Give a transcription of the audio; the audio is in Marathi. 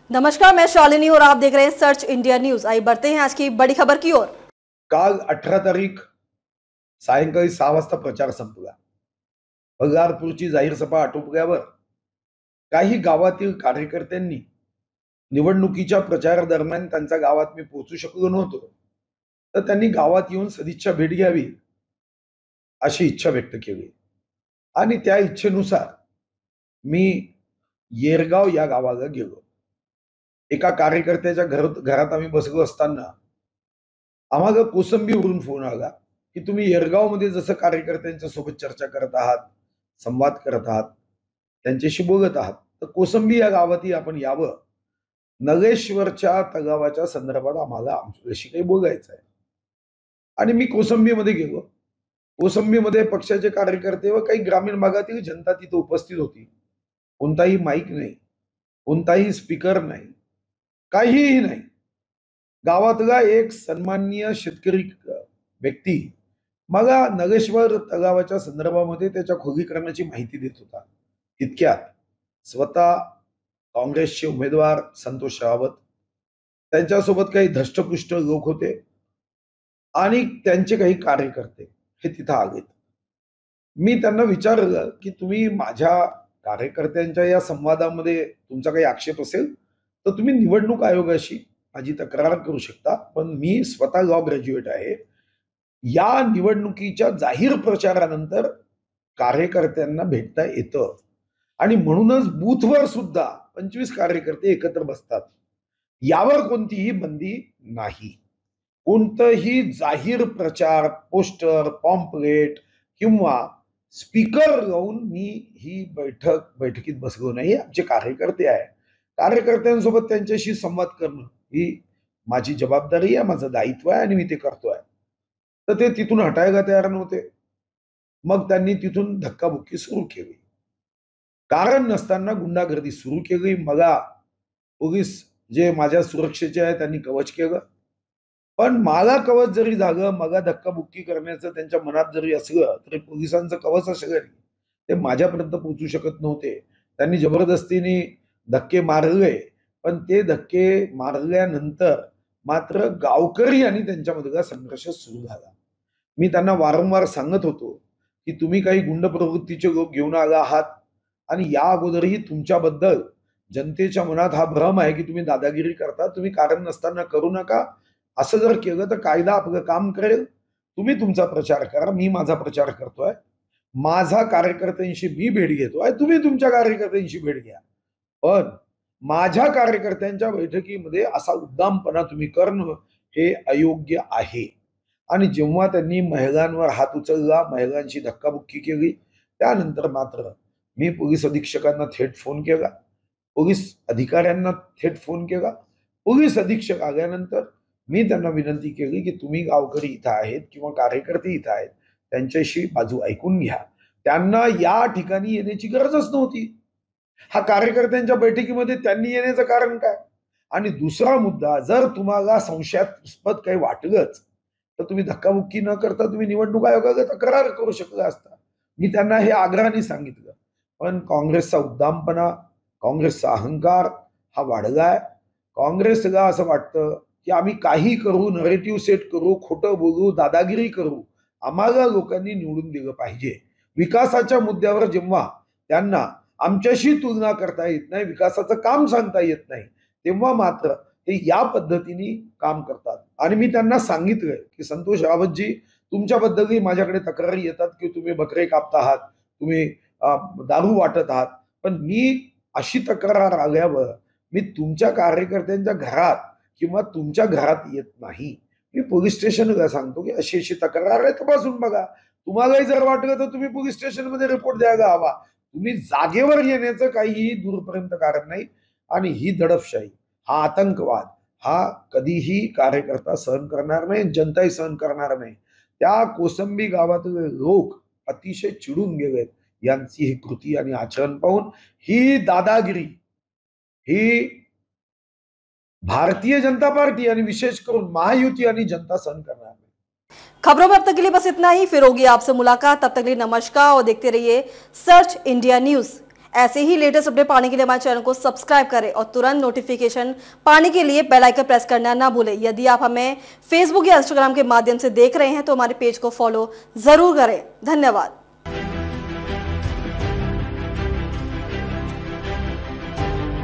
नमस्कार, मैं शालिनी और आप देख रहे हैं सर्च इंडिया न्यूज। आइए बढ़ते हैं आज की बड़ी खबर की ओर। काल 18 तारीख सायंकाळी 6 वाजता प्रचार संपला। बल्लारपूरची जाहीर सभा आटोपल्यावर काही गावातील कार्यकर्त्यांनी निवडणुकीच्या प्रचारादरम्यान त्यांच्या गावात मी पोहोचू शकलो नव्हतो, तर त्यांनी गावात येऊन सदिच्छा भेट घ्यावी अशी इच्छा व्यक्त केली आणि त्या इच्छेनुसार मी येरगाव या गावाला गेलो। एका कार्यकर्त्याच्या घरात आम्ही बसलो असताना आम्हाला कोसंबीवरून फोन आला की तुम्ही येरगावमध्ये जसं कार्यकर्त्यांच्या सोबत चर्चा करत आहात, संवाद करत आहात, त्यांच्याशी बोलत आहात, तर कोसंबी या गावातही आपण यावं। नगेश्वरच्या तलावाच्या संदर्भात आम्हाला आमच्याशी काही बोलायचं आहे। आणि मी कोसंबीमध्ये गेलो। कोसंबीमध्ये पक्षाचे कार्यकर्ते व काही ग्रामीण भागातील जनता तिथे उपस्थित होती। कोणताही माईक नाही, कोणताही स्पीकर नाही, काहीही नाही। गावातला एक सन्माननीय शेतकरी व्यक्ती मला नगेश्वर तलावाच्या संदर्भामध्ये त्याच्या खोलीकरणाची माहिती देत होता। तितक्यात स्वतः काँग्रेसचे उमेदवार संतोष रावत, त्यांच्यासोबत काही धष्टपुष्ट लोक होते आणि त्यांचे काही कार्यकर्ते हे तिथं आलेत। मी त्यांना विचारलं की तुम्ही माझ्या कार्यकर्त्यांच्या या संवादामध्ये तुमचा काही आक्षेप असेल तर तुम्ही निवडणूक आयोगाशी माझी तक्रार करू शकता, पण मी स्वतः लॉ ग्रॅज्युएट आहे। या निवडणुकीच्या जाहीर प्रचारानंतर कार्यकर्त्यांना भेटता येतं आणि म्हणूनच बूथवर सुद्धा 25 कार्यकर्ते एकत्र बसतात। यावर कोणतीही बंदी नाही। कोणताही जाहीर प्रचार, पोस्टर, पॉम्पलेट किंवा स्पीकर लावून मी ही बैठकीत बसलो नाही। आमचे कार्यकर्ते आहे, कार्यकर्त्यांसोबत त्यांच्याशी संवाद करणं ही माझी जबाबदारी आहे, माझं दायित्व आहे आणि मी ते करतोय। तर ते तिथून हटायला तयार नव्हते। मग त्यांनी तिथून धक्काबुक्की सुरू केली, कारण नसताना गुंडागर्दी सुरू केली। मला पोलीस जे माझ्या सुरक्षेचे आहे त्यांनी कवच केलं, पण मला कवच जरी झालं, मला धक्काबुक्की करण्याचं त्यांच्या मनात जरी असलं तरी पोलिसांचं कवच असलं ते माझ्यापर्यंत पोहोचू शकत नव्हते। त्यांनी जबरदस्तीने धक्के मारले, पण ते धक्के मारल्यानंतर मात्र गावकरी आणि त्यांच्यामधला संघर्ष सुरू झाला। मी त्यांना वारंवार सांगत होतो की तुम्ही काही गुंड प्रवृत्तीचे लोक घेऊन आला आहात आणि या अगोदरही तुमच्याबद्दल जनतेच्या मनात हा भ्रम आहे की तुम्ही दादागिरी करता, तुम्ही कारण नसताना करू नका। असं जर केलं तर कायदा आपलं काम करेल। तुम्ही तुमचा प्रचार करा, मी माझा प्रचार करतोय, माझा कार्यकर्त्यांशी मी भेट घेतोय, तुम्ही तुमच्या कार्यकर्त्यांशी भेट घ्या, पण माझ्या कार्यकर्त्यांच्या बैठकीमध्ये असा उद्दामपणा तुम्ही करणं हे अयोग्य आहे। आणि जेव्हा त्यांनी महिलांवर हात उचलला, महिलांची धक्काबुक्की केली, त्यानंतर मात्र मी पोलीस अधीक्षकांना थेट फोन केला, पोलीस अधिकाऱ्यांना थेट फोन केला। पोलीस अधीक्षक आल्यानंतर मी त्यांना विनंती केली की तुम्ही गावकरी इथं आहेत किंवा कार्यकर्ते इथं आहेत, त्यांच्याशी बाजू ऐकून घ्या। त्यांना या ठिकाणी येण्याची गरजच नव्हती। हा कार्यकर्त्यांच्या बैठकीमध्ये त्यांनी येण्याचं कारण काय? आणि दुसरा मुद्दा, जर तुम्हाला संशयास्पद काही वाटलंच तर तुम्ही धक्काबुक्की न करता तुम्ही निवडणूक आयोगाला तक्रार करू शकला असता। मी त्यांना हे आग्रहाने सांगितलं, पण काँग्रेसचा उद्दामपणा, काँग्रेसचा अहंकार हा वाढलाय। काँग्रेसला असं वाटतं की आम्ही काही करू, नरेटिव्ह सेट करू, खोटं बोलू, दादागिरी करू, आम्हाला लोकांनी निवडून दिलं पाहिजे। विकासाच्या मुद्द्यावर जेव्हा त्यांना आमच्याशी तुलना करता येत नाही, विकासाचं काम सांगता येत नाही, तेव्हा मात्र ते या पद्धतीने काम करतात। आणि मी त्यांना सांगितलंय की संतोष रावतजी, तुमच्याबद्दलही माझ्याकडे तक्रारी येतात की तुम्ही बकरे कापत आहात, तुम्ही दारू वाटत आहात, पण मी अशी तक्रार आल्यावर मी तुमच्या कार्यकर्त्यांच्या घरात किंवा तुमच्या घरात येत नाही। मी पोलीस स्टेशनला सांगतो की अशी अशी तक्रार आहे, तपासून बघा। तुम्हालाही जर वाटलं तर तुम्ही पोलीस स्टेशनमध्ये रिपोर्ट द्यायला हवा। तुम्ही जागेवर येण्याचं काहीही दूरपर्यंत कारण नाही। आणि ही दडपशाही, हा आतंकवाद हा कधीही कार्यकर्ता सहन करणार नाही, जनताही सहन करणार नाही। त्या कोसंबी गावातील लोक अतिशय चिडून गेलेत यांची ही कृती आणि आचरण पाहून। ही दादागिरी ही भारतीय जनता पार्टी आणि विशेष करून महायुति आणि जनता सहन करणार नहीं। खबरों में अब तक के लिए बस इतना ही। फिर होगी आपसे मुलाकात, तब तक के लिए नमस्कार और देखते रहिए सर्च इंडिया न्यूज। ऐसे ही लेटेस्ट अपडेट पाने के लिए हमारे चैनल को सब्सक्राइब करें और तुरंत नोटिफिकेशन पाने के लिए बेल आइकन प्रेस करना ना भूलें। यदि आप हमें फेसबुक या इंस्टाग्राम के माध्यम से देख रहे हैं तो हमारे पेज को फॉलो जरूर करें। धन्यवाद।